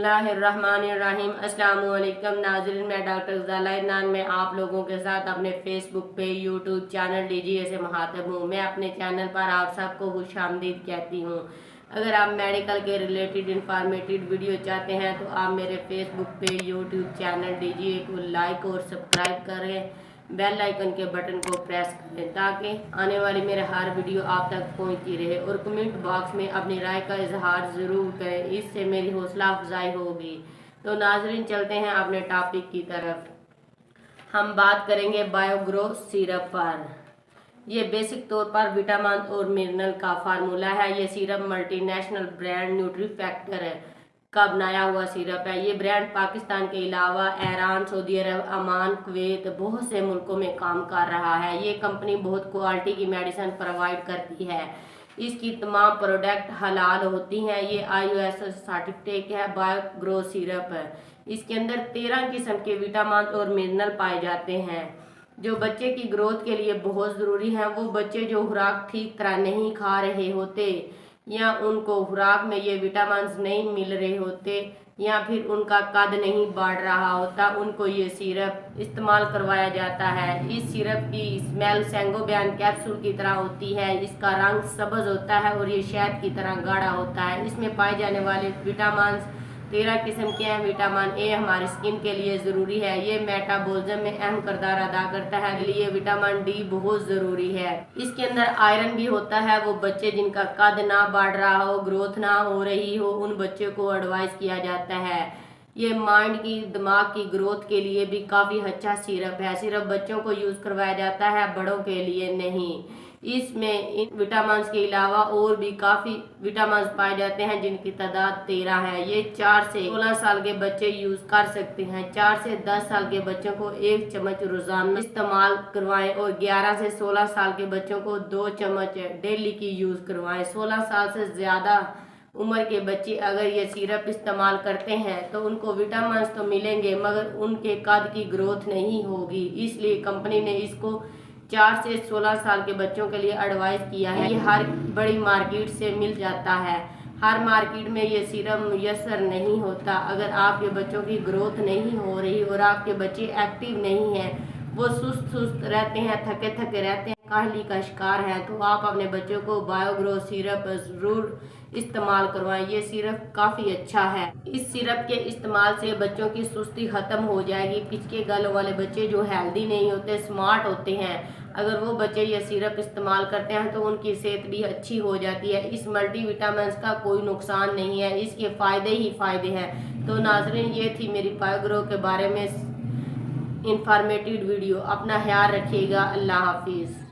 बिस्मिल्लाहिर्रहमानिर्रहीम। अस्सलाम वालेकुम नाज़रीन, मैं डॉक्टर ज़ाला इदनान में आप लोगों के साथ अपने फेसबुक पे यूट्यूब चैनल डीजीए से मुखातब हूँ। मैं अपने चैनल पर आप सबको खुशामदीद कहती हूँ। अगर आप मेडिकल के रिलेटेड इंफॉर्मेटिव वीडियो चाहते हैं तो आप मेरे फेसबुक पे यूट्यूब चैनल डीजीए को लाइक और सब्सक्राइब करें, बेल आइकन के बटन को प्रेस करें ताकि आने वाली मेरे हर वीडियो आप तक पहुंचती रहे, और कमेंट बॉक्स में अपनी राय का इजहार ज़रूर करें, इससे मेरी हौसला अफजाई होगी। तो नाजरीन, चलते हैं अपने टॉपिक की तरफ। हम बात करेंगे बायोग्रो सिरप पर। ये बेसिक तौर पर विटामिन और मिनरल का फार्मूला है। ये सिरप मल्टीनेशनल ब्रांड न्यूट्रीफैक्टर का बनाया हुआ सिरप है। ये ब्रांड पाकिस्तान के अलावा ईरान, सऊदी अरब, अमान, कुवैत बहुत से मुल्कों में काम कर रहा है। ये कंपनी बहुत क्वालिटी की मेडिसिन प्रोवाइड करती है। इसकी तमाम प्रोडक्ट हलाल होती हैं। ये IUS सर्टिफिकेट है। बायोग्रो सिरप है, इसके अंदर 13 किस्म के विटामिन और मिनरल पाए जाते हैं जो बच्चे की ग्रोथ के लिए बहुत ज़रूरी हैं। वो बच्चे जो खुराक ठीक तरह नहीं खा रहे होते या उनको खुराक में ये विटामिन नहीं मिल रहे होते या फिर उनका कद नहीं बढ़ रहा होता, उनको ये सिरप इस्तेमाल करवाया जाता है। इस सिरप की स्मेल सेंगोबियन कैप्सूल की तरह होती है। इसका रंग सब्ज होता है और ये शहद की तरह गाढ़ा होता है। इसमें पाए जाने वाले विटामिन 13 किस्म के हैं। विटामिन ए हमारी स्किन के लिए ज़रूरी है। ये मेटाबॉलिज्म में अहम किरदार अदा करता है, इसलिए विटामिन डी बहुत ज़रूरी है। इसके अंदर आयरन भी होता है। वो बच्चे जिनका कद ना बढ़ रहा हो, ग्रोथ ना हो रही हो, उन बच्चों को एडवाइस किया जाता है। ये माइंड की, दिमाग की ग्रोथ के लिए भी काफ़ी अच्छा सिरप है। सिर्फ बच्चों को यूज़ करवाया जाता है, बड़ों के लिए नहीं। इसमें इन विटामिन के अलावा और भी काफ़ी विटामिन पाए जाते हैं जिनकी तादाद 13 है। ये 4 से 16 साल के बच्चे यूज़ कर सकते हैं। 4 से 10 साल के बच्चों को 1 चम्मच रोज़ाना इस्तेमाल करवाएं और 11 से 16 साल के बच्चों को 2 चम्मच डेली की यूज़ करवाएं। 16 साल से ज़्यादा उम्र के बच्चे अगर ये सिरप इस्तेमाल करते हैं तो उनको विटामिन तो मिलेंगे मगर उनके कद की ग्रोथ नहीं होगी। इसलिए कंपनी ने इसको 4 से 16 साल के बच्चों के लिए एडवाइस किया है। ये हर बड़ी मार्केट से मिल जाता है। हर मार्केट में ये सिरप मुयसर नहीं होता। अगर आपके बच्चों की ग्रोथ नहीं हो रही और आपके बच्चे एक्टिव नहीं हैं, वो सुस्त सुस्त रहते हैं, थके थके रहते हैं, काहली का शिकार है, तो आप अपने बच्चों को बायोग्रो सिरप ज़रूर इस्तेमाल करवाएं। ये सिरप काफ़ी अच्छा है। इस सिरप के इस्तेमाल से बच्चों की सुस्ती ख़त्म हो जाएगी। पिचके गालों वाले बच्चे जो हेल्दी नहीं होते, स्मार्ट होते हैं, अगर वो बच्चे ये सिरप इस्तेमाल करते हैं तो उनकी सेहत भी अच्छी हो जाती है। इस मल्टीविटामिन का कोई नुकसान नहीं है, इसके फ़ायदे ही फ़ायदे हैं। तो नाज़रीन, ये थी मेरी बायोग्रो के बारे में इंफॉर्मेटिव वीडियो। अपना ख्याल रखिएगा। अल्लाह हाफिज़।